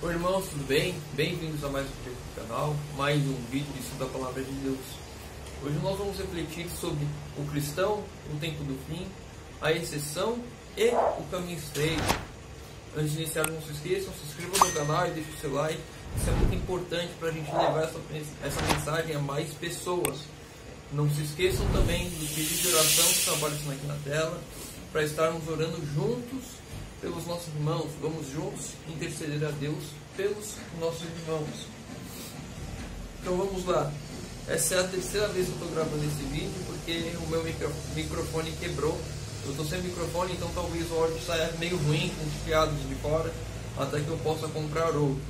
Oi irmãos, tudo bem? Bem-vindos a mais um vídeo do canal, mais um vídeo de estudo da Palavra de Deus. Hoje nós vamos refletir sobre o cristão, o tempo do fim, a exceção e o caminho estreito. Antes de iniciar, não se esqueçam, se inscrevam no canal e deixem o seu like. Isso é muito importante para a gente levar essa mensagem a mais pessoas. Não se esqueçam também do pedido de oração que está aparecendo aqui na tela, para estarmos orando juntos pelos nossos irmãos. Vamos juntos interceder a Deus pelos nossos irmãos. Então vamos lá. Essa é a terceira vez que eu estou gravando esse vídeo, porque o meu microfone quebrou. Eu estou sem microfone, então talvez o áudio saia meio ruim, com os chiados de fora, até que eu possa comprar outro.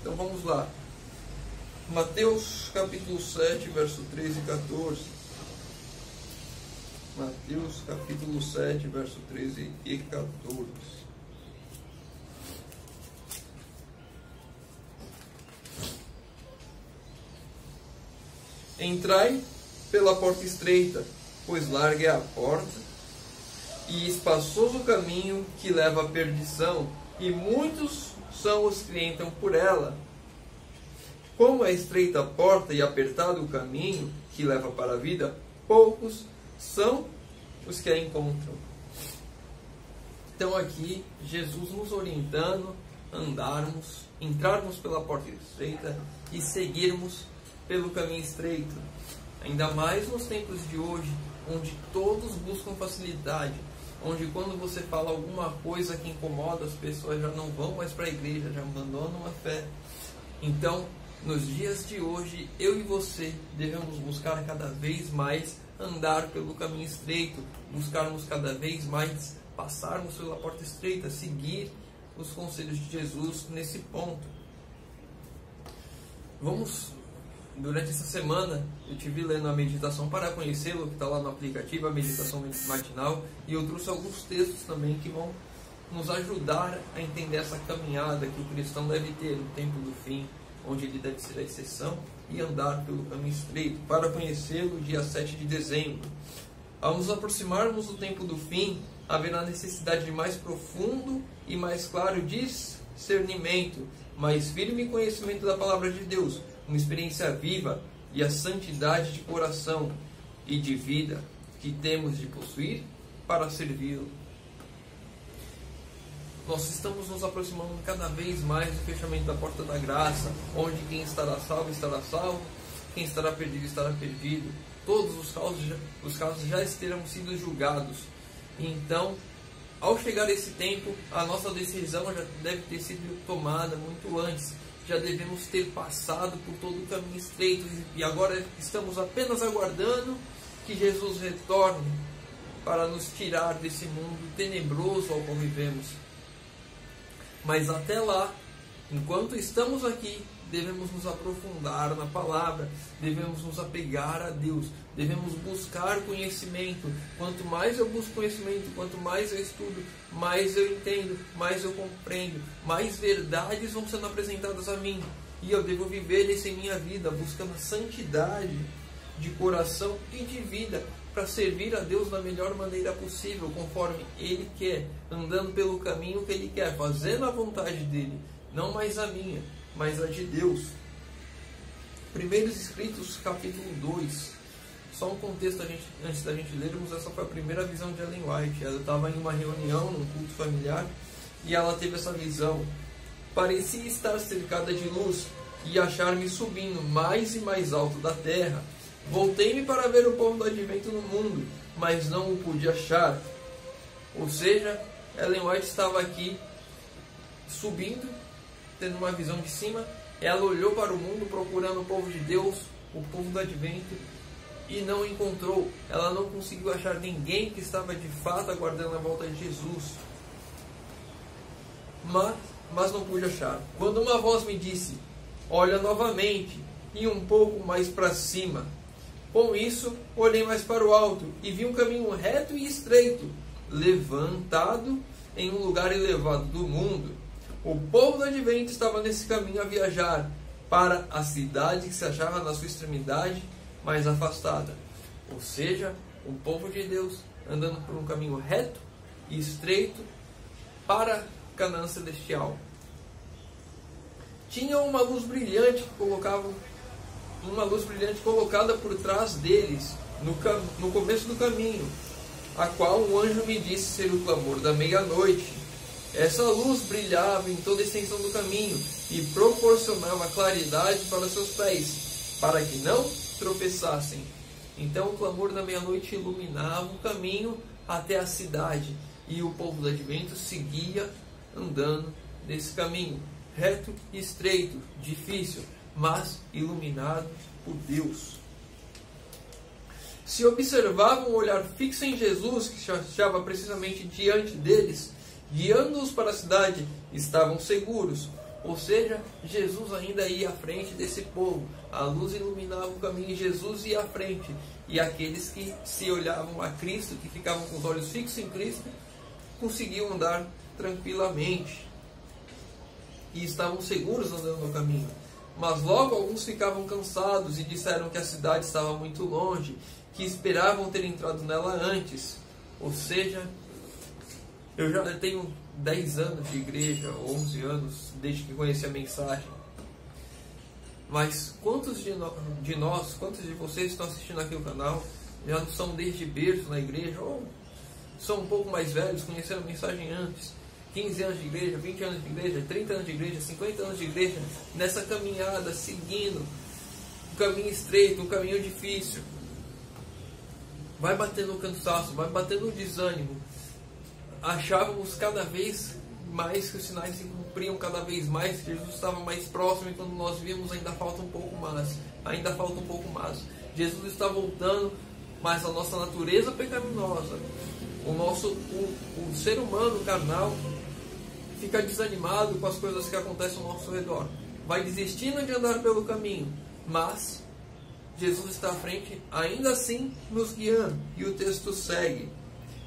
Então vamos lá. Mateus capítulo 7, verso 13 e 14. Mateus capítulo 7, verso 13 e 14. Entrai pela porta estreita, pois larga é a porta, e espaçoso o caminho que leva à perdição, e muitos são os que entram por ela. Como é estreita a porta e apertado o caminho que leva para a vida, poucos são os que a encontram. Então aqui, Jesus nos orientando a entrarmos pela porta estreita e seguirmos pelo caminho estreito. Ainda mais nos tempos de hoje, onde todos buscam facilidade, onde quando você fala alguma coisa que incomoda, as pessoas já não vão mais para a igreja, já abandonam a fé. Então, nos dias de hoje, eu e você devemos buscar cada vez mais andar pelo caminho estreito, buscarmos cada vez mais passarmos pela porta estreita, seguir os conselhos de Jesus nesse ponto. Durante essa semana, eu estive lendo a meditação para conhecê-lo, que está lá no aplicativo, a meditação matinal, e eu trouxe alguns textos também que vão nos ajudar a entender essa caminhada que o cristão deve ter no tempo do fim, onde ele deve ser a exceção e andar pelo caminho estreito. Para conhecê-lo, dia 7 de dezembro. Ao nos aproximarmos do tempo do fim, haverá necessidade de mais profundo e mais claro discernimento, mais firme conhecimento da Palavra de Deus, uma experiência viva e a santidade de coração e de vida que temos de possuir para servi-lo. Nós estamos nos aproximando cada vez mais do fechamento da porta da graça, onde quem estará salvo, quem estará perdido. Todos os casos já terão sido julgados. Então, ao chegar esse tempo, a nossa decisão já deve ter sido tomada muito antes. Já devemos ter passado por todo o caminho estreito e agora estamos apenas aguardando que Jesus retorne para nos tirar desse mundo tenebroso ao qual vivemos. Mas até lá, enquanto estamos aqui, devemos nos aprofundar na palavra, devemos nos apegar a Deus, devemos buscar conhecimento. Quanto mais eu busco conhecimento, quanto mais eu estudo, mais eu entendo, mais eu compreendo, mais verdades vão sendo apresentadas a mim. E eu devo viver isso em minha vida, buscando a santidade de coração e de vida, para servir a Deus da melhor maneira possível, conforme Ele quer, andando pelo caminho que Ele quer, fazendo a vontade dEle, não mais a minha, mas a de Deus. Primeiros Escritos, capítulo 2. Só um contexto antes da gente lermos. Essa foi a primeira visão de Ellen White. Ela estava em uma reunião, num culto familiar, e ela teve essa visão. Parecia estar cercada de luz e achar-me subindo mais e mais alto da terra. Voltei-me para ver o povo do advento no mundo, mas não o pude achar. Ou seja, Ellen White estava aqui subindo, tendo uma visão de cima. Ela olhou para o mundo procurando o povo de Deus, o povo do advento, e não encontrou. Ela não conseguiu achar ninguém que estava de fato aguardando a volta de Jesus. Mas não pude achar. Quando uma voz me disse: olha novamente e um pouco mais para cima. Com isso, olhei mais para o alto e vi um caminho reto e estreito, levantado em um lugar elevado do mundo. O povo do advento estava nesse caminho a viajar para a cidade que se achava na sua extremidade mais afastada. Ou seja, o povo de Deus andando por um caminho reto e estreito para Canaã celestial. tinham uma luz brilhante colocada por trás deles, no começo do caminho, a qual um anjo me disse ser o clamor da meia-noite. Essa luz brilhava em toda a extensão do caminho e proporcionava claridade para seus pés, para que não tropeçassem. Então o clamor da meia-noite iluminava o caminho até a cidade, e o povo do advento seguia andando nesse caminho, reto e estreito, difícil, mas iluminado por Deus. Se observavam o olhar fixo em Jesus, que estava precisamente diante deles, guiando-os para a cidade, estavam seguros. Ou seja, Jesus ainda ia à frente desse povo. A luz iluminava o caminho e Jesus ia à frente. E aqueles que se olhavam a Cristo, que ficavam com os olhos fixos em Cristo, conseguiam andar tranquilamente. E estavam seguros andando no caminho. Mas logo alguns ficavam cansados e disseram que a cidade estava muito longe, que esperavam ter entrado nela antes. Ou seja, eu já tenho 10 anos de igreja, 11 anos, desde que conheci a mensagem. Mas quantos de nós, quantos de vocês estão assistindo aqui o canal, já não são desde berço na igreja, ou são um pouco mais velhos, conheceram a mensagem antes? 15 anos de igreja, 20 anos de igreja, 30 anos de igreja, 50 anos de igreja, nessa caminhada, seguindo um caminho estreito, um caminho difícil. Vai batendo o cansaço, vai batendo o desânimo. Achávamos cada vez mais que os sinais se cumpriam cada vez mais, que Jesus estava mais próximo, e quando nós vimos ainda falta um pouco mais, Jesus está voltando, mas a nossa natureza pecaminosa, o ser humano carnal, fica desanimado com as coisas que acontecem ao nosso redor, vai desistindo de andar pelo caminho, mas Jesus está à frente, ainda assim nos guiando, e o texto segue.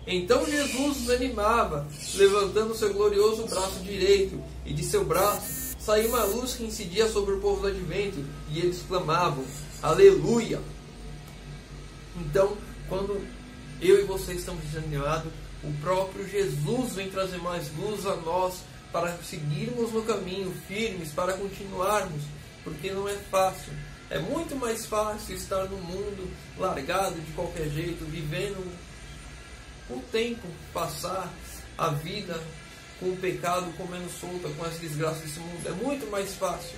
Então Jesus os animava, levantando seu glorioso braço direito, e de seu braço saiu uma luz que incidia sobre o povo do advento, e eles clamavam, Aleluia! Então, quando eu e você estamos desanimados, o próprio Jesus vem trazer mais luz a nós, para seguirmos no caminho firmes, para continuarmos, porque não é fácil. É muito mais fácil estar no mundo largado de qualquer jeito, vivendo o tempo, passar a vida com o pecado comendo solta, com as desgraças desse mundo. É muito mais fácil.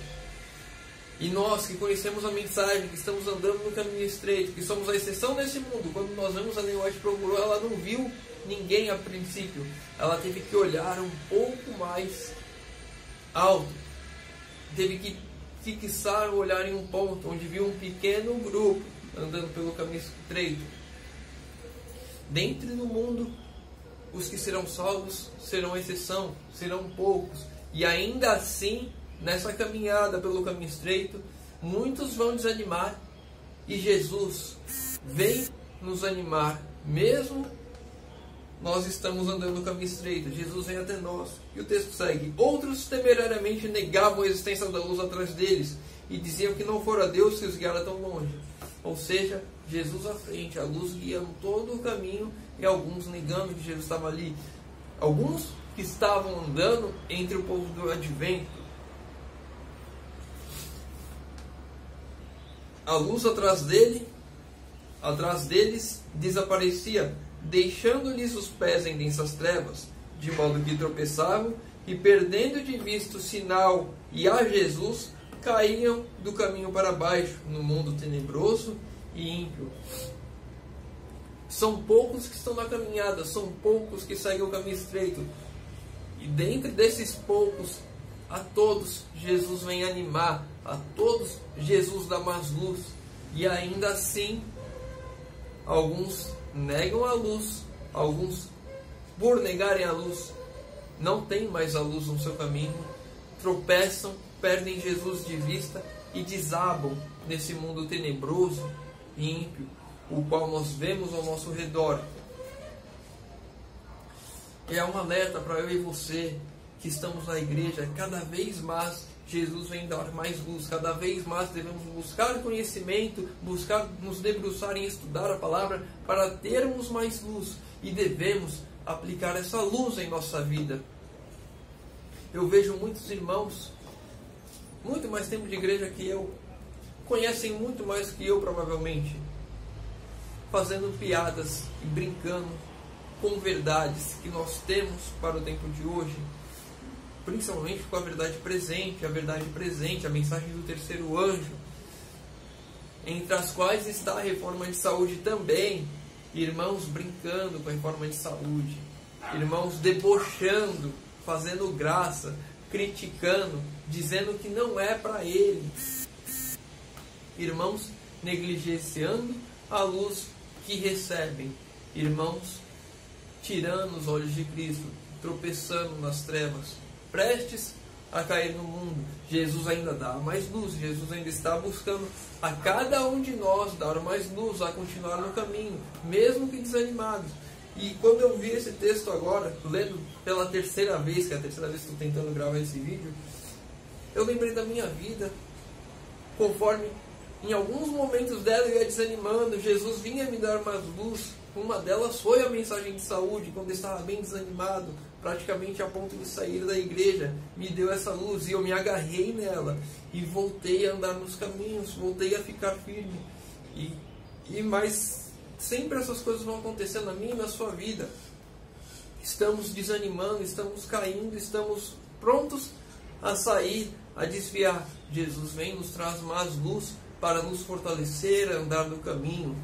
E nós que conhecemos a mensagem, que estamos andando no caminho estreito, que somos a exceção nesse mundo, quando nós vemos a Ellen White procurou, ela não viu ninguém a princípio. Ela teve que olhar um pouco mais alto. Teve que fixar o olhar em um ponto, onde viu um pequeno grupo andando pelo caminho estreito. Dentro do mundo, os que serão salvos serão exceção, serão poucos. E ainda assim, nessa caminhada pelo caminho estreito, muitos vão desanimar. E Jesus vem nos animar, mesmo nós estamos andando no caminho estreito. Jesus vem até nós. E o texto segue. Outros temerariamente negavam a existência da luz atrás deles e diziam que não fora Deus que os guiara tão longe. Ou seja, Jesus à frente, a luz guiando todo o caminho, e alguns negando que Jesus estava ali. Alguns que estavam andando entre o povo do advento. A luz atrás deles desaparecia, deixando-lhes os pés em densas trevas, de modo que tropeçavam e, perdendo de vista o sinal e a Jesus, caíam do caminho para baixo, no mundo tenebroso e ímpio. São poucos que estão na caminhada, são poucos que seguem o caminho estreito. E dentre desses poucos, a todos Jesus vem animar, a todos Jesus dá mais luz. E ainda assim, alguns negam a luz, alguns, por negarem a luz, não têm mais a luz no seu caminho, tropeçam, perdem Jesus de vista e desabam nesse mundo tenebroso e ímpio, o qual nós vemos ao nosso redor. É um alerta para eu e você que estamos na igreja. Cada vez mais Jesus vem dar mais luz, cada vez mais devemos buscar conhecimento, buscar nos debruçar em estudar a palavra para termos mais luz, e devemos aplicar essa luz em nossa vida. Eu vejo muitos irmãos muito mais tempo de igreja que eu, conhecem muito mais que eu provavelmente, fazendo piadas e brincando com verdades que nós temos para o tempo de hoje, principalmente com a verdade presente, a mensagem do terceiro anjo, entre as quais está a reforma de saúde também. Irmãos brincando com a reforma de saúde, irmãos debochando, fazendo graça, criticando, dizendo que não é para ele, irmãos negligenciando a luz que recebem, irmãos tirando os olhos de Cristo, tropeçando nas trevas, prestes a cair no mundo. Jesus ainda dá mais luz, Jesus ainda está buscando a cada um de nós dar mais luz, a continuar no caminho, mesmo que desanimados. E quando eu vi esse texto agora, lendo pela terceira vez, que é a terceira vez que estou tentando gravar esse vídeo, eu lembrei da minha vida, conforme em alguns momentos dela eu ia desanimando, Jesus vinha me dar mais luz. Uma delas foi a mensagem de saúde, quando eu estava bem desanimado, praticamente a ponto de sair da igreja, me deu essa luz e eu me agarrei nela e voltei a andar nos caminhos, voltei a ficar firme. Mas sempre essas coisas vão acontecendo na minha e na sua vida. Estamos desanimando, estamos caindo, estamos prontos a sair, a desviar. Jesus vem, nos traz mais luz para nos fortalecer a andar no caminho.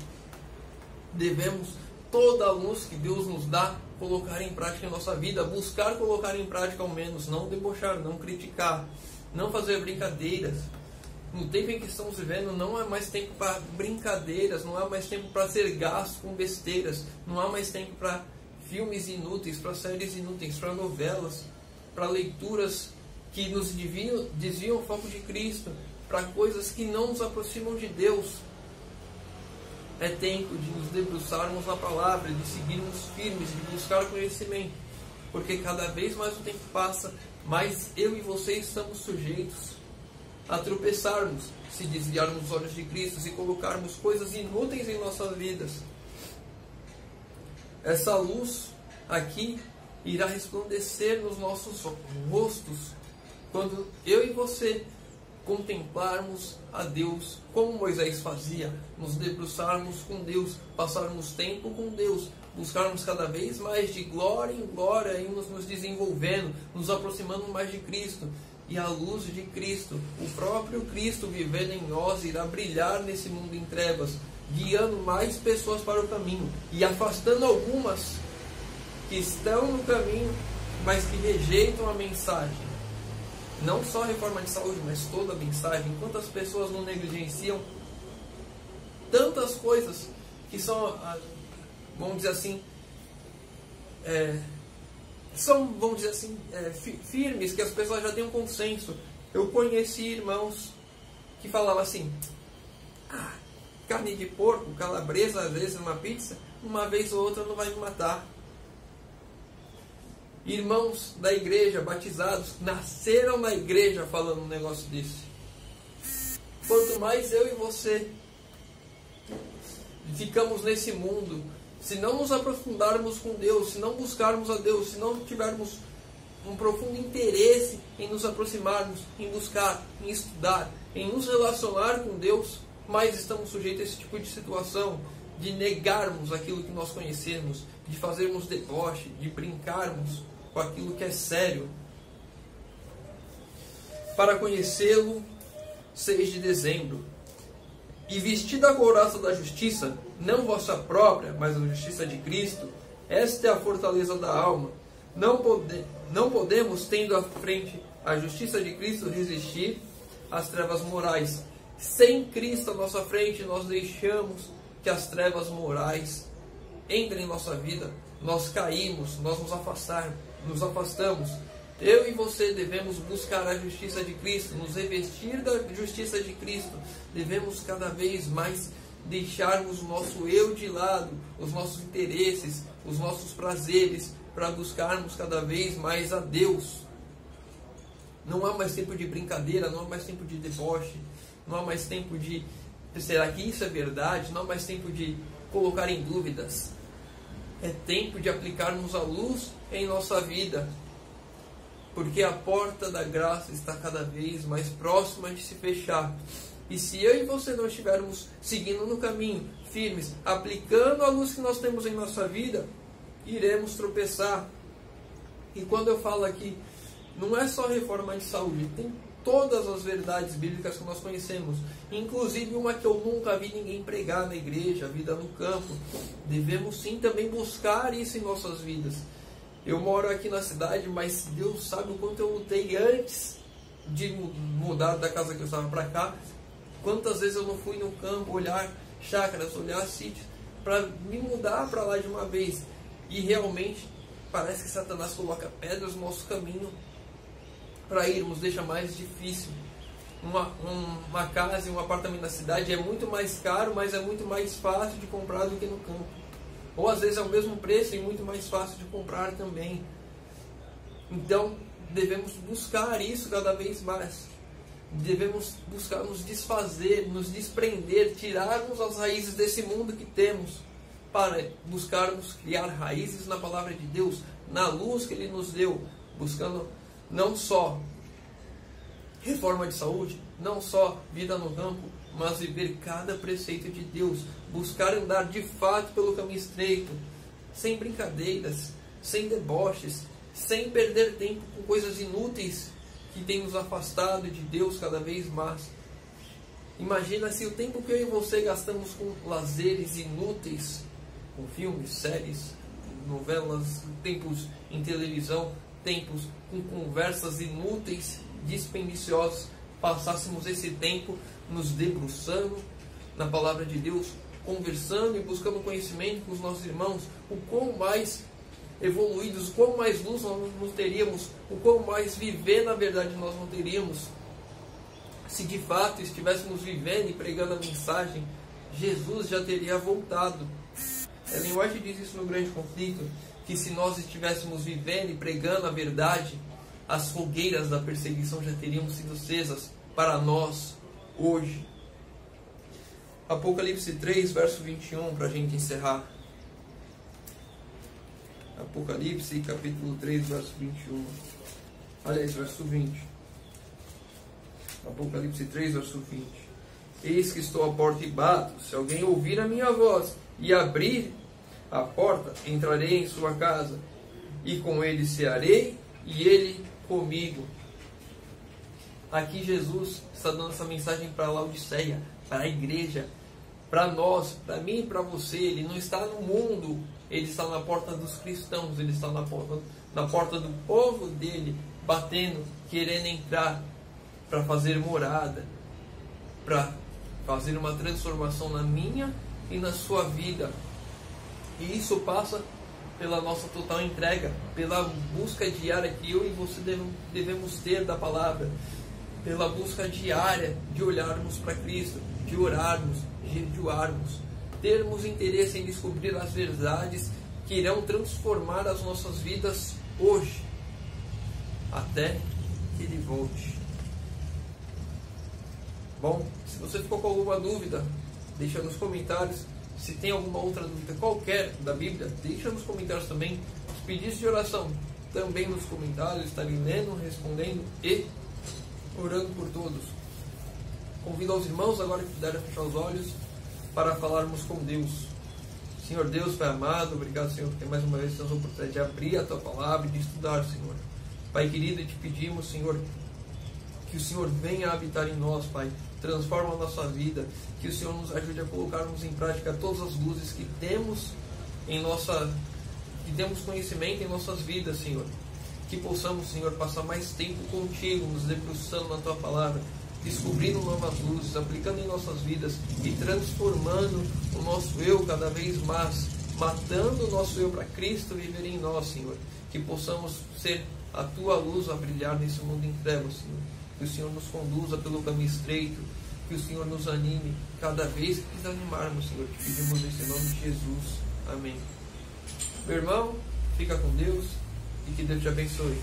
Devemos toda a luz que Deus nos dá colocar em prática em nossa vida, buscar colocar em prática ao menos, não debochar, não criticar, não fazer brincadeiras. No tempo em que estamos vivendo, não há mais tempo para brincadeiras, não há mais tempo para ser gasto com besteiras, não há mais tempo para filmes inúteis, para séries inúteis, para novelas, para leituras que nos desviam o foco de Cristo, para coisas que não nos aproximam de Deus. É tempo de nos debruçarmos na palavra, de seguirmos firmes, de buscar conhecimento, porque cada vez mais o tempo passa, mais eu e você estamos sujeitos a tropeçarmos, se desviarmos os olhos de Cristo e colocarmos coisas inúteis em nossas vidas. Essa luz aqui irá resplandecer nos nossos rostos quando eu e você contemplarmos a Deus como Moisés fazia, nos debruçarmos com Deus, passarmos tempo com Deus, buscarmos cada vez mais de glória em glória, irmos nos desenvolvendo, nos aproximando mais de Cristo. E a luz de Cristo, o próprio Cristo vivendo em nós, irá brilhar nesse mundo em trevas, guiando mais pessoas para o caminho e afastando algumas que estão no caminho, mas que rejeitam a mensagem. Não só a reforma de saúde, mas toda a mensagem. Quantas pessoas não negligenciam tantas coisas que são, vamos dizer assim, firmes, que as pessoas já têm um consenso. Eu conheci irmãos que falavam assim: carne de porco, calabresa, às vezes uma pizza, uma vez ou outra não vai me matar. Irmãos da igreja, batizados, nasceram na igreja falando um negócio desse. Quanto mais eu e você ficamos nesse mundo, se não nos aprofundarmos com Deus, se não buscarmos a Deus, se não tivermos um profundo interesse em nos aproximarmos, em buscar, em estudar, em nos relacionar com Deus, mais estamos sujeitos a esse tipo de situação, de negarmos aquilo que nós conhecemos, de fazermos deboche, de brincarmos com aquilo que é sério. Para conhecê-lo, 6 de dezembro. E vestida a couraça da justiça, não vossa própria, mas a justiça de Cristo, esta é a fortaleza da alma. Não podemos, tendo à frente a justiça de Cristo, resistir às trevas morais. Sem Cristo à nossa frente, nós deixamos que as trevas morais entrem em nossa vida. Nós caímos, nós nos afastamos. Eu e você devemos buscar a justiça de Cristo, nos revestir da justiça de Cristo. Devemos cada vez mais deixarmos o nosso eu de lado, os nossos interesses, os nossos prazeres, para buscarmos cada vez mais a Deus. Não há mais tempo de brincadeira, não há mais tempo de deboche, não há mais tempo de será que isso é verdade, não há mais tempo de colocar em dúvidas. É tempo de aplicarmos a luz em nossa vida. porque a porta da graça está cada vez mais próxima de se fechar. E se eu e você não estivermos seguindo no caminho, firmes, aplicando a luz que nós temos em nossa vida, iremos tropeçar. E quando eu falo aqui, não é só reforma de saúde, tem todas as verdades bíblicas que nós conhecemos, inclusive uma que eu nunca vi ninguém pregar na igreja, a vida no campo. Devemos sim também buscar isso em nossas vidas. Eu moro aqui na cidade, mas Deus sabe o quanto eu lutei antes de mudar da casa que eu estava para cá. Quantas vezes eu não fui no campo olhar chácaras, olhar sítios, para me mudar para lá de uma vez. E realmente parece que Satanás coloca pedras no nosso caminho para irmos, deixa mais difícil. Uma casa e um apartamento na cidade é muito mais caro, mas é muito mais fácil de comprar do que no campo. Ou às vezes é o mesmo preço e muito mais fácil de comprar também. Então devemos buscar isso cada vez mais. Devemos buscar nos desfazer, nos desprender, tirarmos as raízes desse mundo que temos, para buscarmos criar raízes na palavra de Deus, na luz que Ele nos deu, buscando não só reforma de saúde, não só vida no campo, mas viver cada preceito de Deus, buscar andar de fato pelo caminho estreito, sem brincadeiras, sem deboches, sem perder tempo com coisas inúteis que têm nos afastado de Deus cada vez mais. Imagina se o tempo que eu e você gastamos com lazeres inúteis, com filmes, séries, novelas, tempos em televisão, tempos com conversas inúteis, dispendiciosas, passássemos esse tempo nos debruçando na palavra de Deus, conversando e buscando conhecimento com os nossos irmãos, o quão mais evoluídos, o quão mais luz nós não teríamos, o quão mais viver na verdade nós não teríamos, se de fato estivéssemos vivendo e pregando a mensagem. Jesus já teria voltado. Ellen White diz isso no Grande Conflito, que se nós estivéssemos vivendo e pregando a verdade, as fogueiras da perseguição já teriam sido acesas para nós hoje. Apocalipse 3, verso 21, para a gente encerrar. Apocalipse, capítulo 3, verso 21. Aliás, verso 20. Apocalipse 3, verso 20. Eis que estou à porta e bato. Se alguém ouvir a minha voz e abrir a porta, entrarei em sua casa, e com ele cearei, e ele comigo. Aqui Jesus está dando essa mensagem para a Laodiceia, para a igreja, para nós, para mim e para você. Ele não está no mundo, ele está na porta dos cristãos, ele está na porta do povo dele, batendo, querendo entrar para fazer morada, para fazer uma transformação na minha e na sua vida. E isso passa pela nossa total entrega, pela busca diária que eu e você devemos ter da palavra, pela busca diária de olharmos para Cristo, de orarmos, jejuarmos, termos interesse em descobrir as verdades que irão transformar as nossas vidas hoje, até que Ele volte. Bom, se você ficou com alguma dúvida, deixa nos comentários. Se tem alguma outra dúvida qualquer da Bíblia, deixa nos comentários também. Os pedidos de oração também nos comentários, estarei lendo, respondendo e orando por todos. Convido aos irmãos agora que puderem fechar os olhos para falarmos com Deus. Senhor Deus, Pai amado, obrigado, Senhor, porque mais uma vez temos a oportunidade de abrir a Tua palavra e de estudar, Senhor. Pai querido, te pedimos, Senhor, que o Senhor venha habitar em nós, Pai. Transforma a nossa vida, que o Senhor nos ajude a colocarmos em prática todas as luzes que temos que temos conhecimento em nossas vidas, Senhor. Que possamos, Senhor, passar mais tempo contigo, nos debruçando na Tua palavra, descobrindo novas luzes, aplicando em nossas vidas e transformando o nosso eu cada vez mais, matando o nosso eu para Cristo viver em nós, Senhor. Que possamos ser a Tua luz a brilhar nesse mundo em trevas, Senhor. Que o Senhor nos conduza pelo caminho estreito, que o Senhor nos anime cada vez que desanimarmos, Senhor. Te pedimos nesse nome de Jesus. Amém. Meu irmão, fica com Deus e que Deus te abençoe.